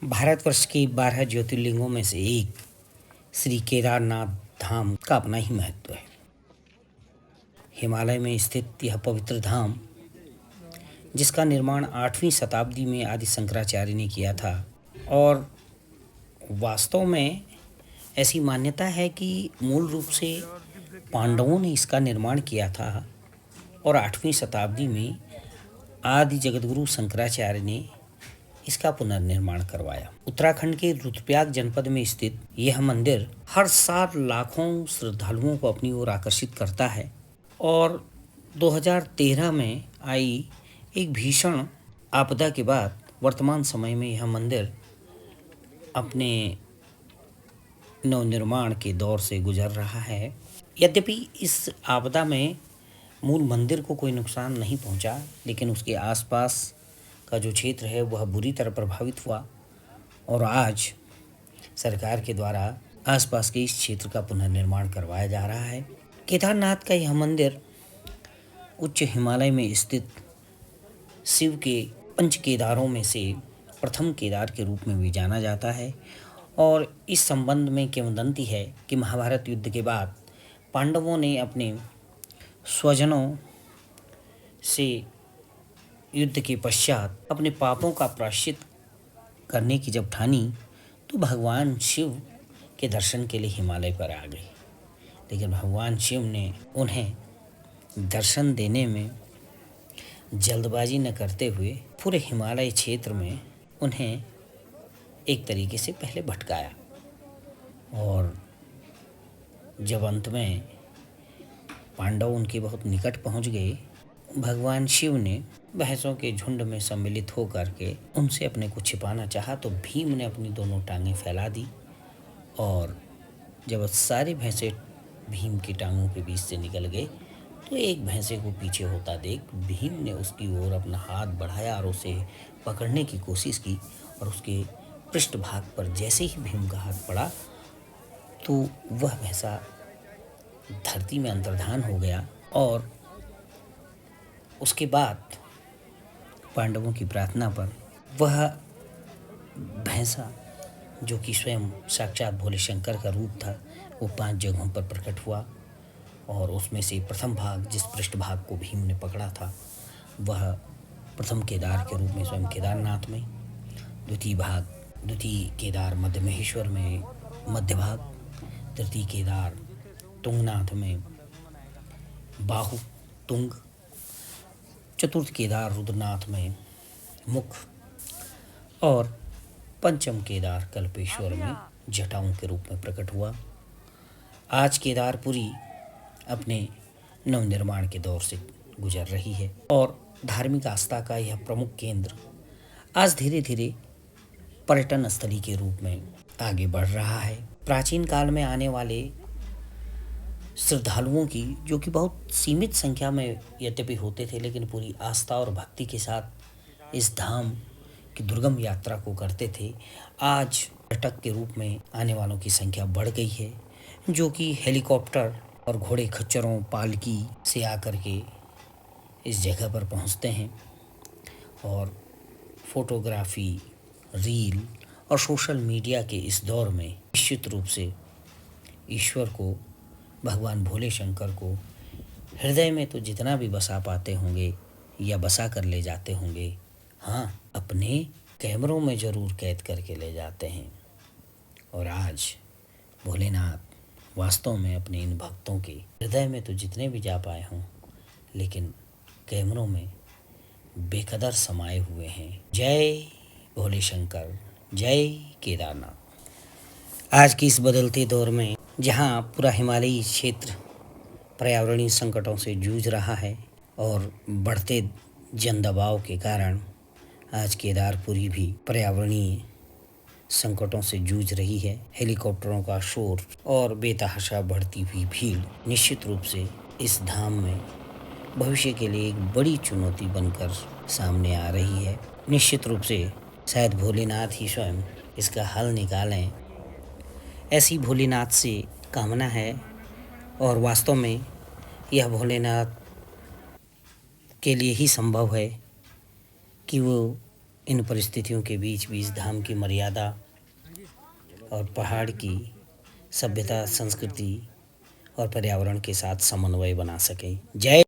भारतवर्ष के 12 ज्योतिर्लिंगों में से एक श्री केदारनाथ धाम का अपना ही महत्व है। हिमालय में स्थित यह पवित्र धाम, जिसका निर्माण 8वीं शताब्दी में आदि शंकराचार्य ने किया था, और वास्तव में ऐसी मान्यता है कि मूल रूप से पांडवों ने इसका निर्माण किया था और 8वीं शताब्दी में आदि जगतगुरु शंकराचार्य ने इसका पुनर्निर्माण करवाया। उत्तराखंड के रुद्रप्रयाग जनपद में स्थित यह मंदिर हर साल लाखों श्रद्धालुओं को अपनी ओर आकर्षित करता है और 2013 में आई एक भीषण आपदा के बाद वर्तमान समय में यह मंदिर अपने नवनिर्माण के दौर से गुजर रहा है। यद्यपि इस आपदा में मूल मंदिर को कोई नुकसान नहीं पहुंचा, लेकिन उसके आसपास का जो क्षेत्र है वह बुरी तरह प्रभावित हुआ और आज सरकार के द्वारा आसपास के इस क्षेत्र का पुनर्निर्माण करवाया जा रहा है। केदारनाथ का यह मंदिर उच्च हिमालय में स्थित शिव के पंच केदारों में से प्रथम केदार के रूप में भी जाना जाता है और इस संबंध में किंवदंती है कि महाभारत युद्ध के बाद पांडवों ने अपने स्वजनों से युद्ध के पश्चात अपने पापों का प्रायश्चित करने की जब ठानी तो भगवान शिव के दर्शन के लिए हिमालय पर आ गए, लेकिन भगवान शिव ने उन्हें दर्शन देने में जल्दबाजी न करते हुए पूरे हिमालय क्षेत्र में उन्हें एक तरीके से पहले भटकाया और जब अंत में पांडव उनके बहुत निकट पहुंच गए, भगवान शिव ने भैंसों के झुंड में सम्मिलित होकर के उनसे अपने को छिपाना चाहा तो भीम ने अपनी दोनों टांगें फैला दी और जब सारी भैंसें भीम की टांगों के बीच से निकल गए तो एक भैंसे को पीछे होता देख भीम ने उसकी ओर अपना हाथ बढ़ाया और उसे पकड़ने की कोशिश की और उसके पृष्ठभाग पर जैसे ही भीम का हाथ पड़ा तो वह भैंसा धरती में अंतर्धान हो गया और उसके बाद पांडवों की प्रार्थना पर वह भैंसा, जो कि स्वयं साक्षात भोले शंकर का रूप था, वो 5 जगहों पर प्रकट हुआ और उसमें से प्रथम भाग, जिस पृष्ठभाग को भीम ने पकड़ा था, वह प्रथम केदार के रूप में स्वयं केदारनाथ में, द्वितीय केदार मध्य महेश्वर में मध्य भाग, तृतीय केदार तुंगनाथ में बाहु तुंग, चतुर्थ केदार रुद्रनाथ में मुख और पंचम केदार कल्पेश्वर में जटाओं के रूप में प्रकट हुआ। आज केदारपुरी अपने नवनिर्माण के दौर से गुजर रही है और धार्मिक आस्था का यह प्रमुख केंद्र आज धीरे धीरे पर्यटन स्थली के रूप में आगे बढ़ रहा है। प्राचीन काल में आने वाले श्रद्धालुओं की, जो कि बहुत सीमित संख्या में यद्यपि होते थे, लेकिन पूरी आस्था और भक्ति के साथ इस धाम की दुर्गम यात्रा को करते थे, आज पर्यटक के रूप में आने वालों की संख्या बढ़ गई है, जो कि हेलीकॉप्टर और घोड़े खच्चरों पालकी से आकर के इस जगह पर पहुंचते हैं और फोटोग्राफी, रील और सोशल मीडिया के इस दौर में निश्चित रूप से ईश्वर को, भगवान भोले शंकर को हृदय में तो जितना भी बसा पाते होंगे या बसा कर ले जाते होंगे, हाँ, अपने कैमरों में ज़रूर कैद करके ले जाते हैं। और आज भोलेनाथ वास्तव में अपने इन भक्तों के हृदय में तो जितने भी जा पाए हों, लेकिन कैमरों में बेकदर समाये हुए हैं। जय भोले शंकर, जय केदारनाथ। आज की इस बदलते दौर में जहाँ पूरा हिमालयी क्षेत्र पर्यावरणीय संकटों से जूझ रहा है और बढ़ते जन दबाव के कारण आज केदारपुरी भी पर्यावरणीय संकटों से जूझ रही है। हेलीकॉप्टरों का शोर और बेतहाशा बढ़ती हुई भीड़ निश्चित रूप से इस धाम में भविष्य के लिए एक बड़ी चुनौती बनकर सामने आ रही है। निश्चित रूप से शायद भोलेनाथ ही स्वयं इसका हल निकालें, ऐसी भोलेनाथ से कामना है। और वास्तव में यह भोलेनाथ के लिए ही संभव है कि वो इन परिस्थितियों के बीच भी इस धाम की मर्यादा और पहाड़ की सभ्यता, संस्कृति और पर्यावरण के साथ समन्वय बना सकें। जय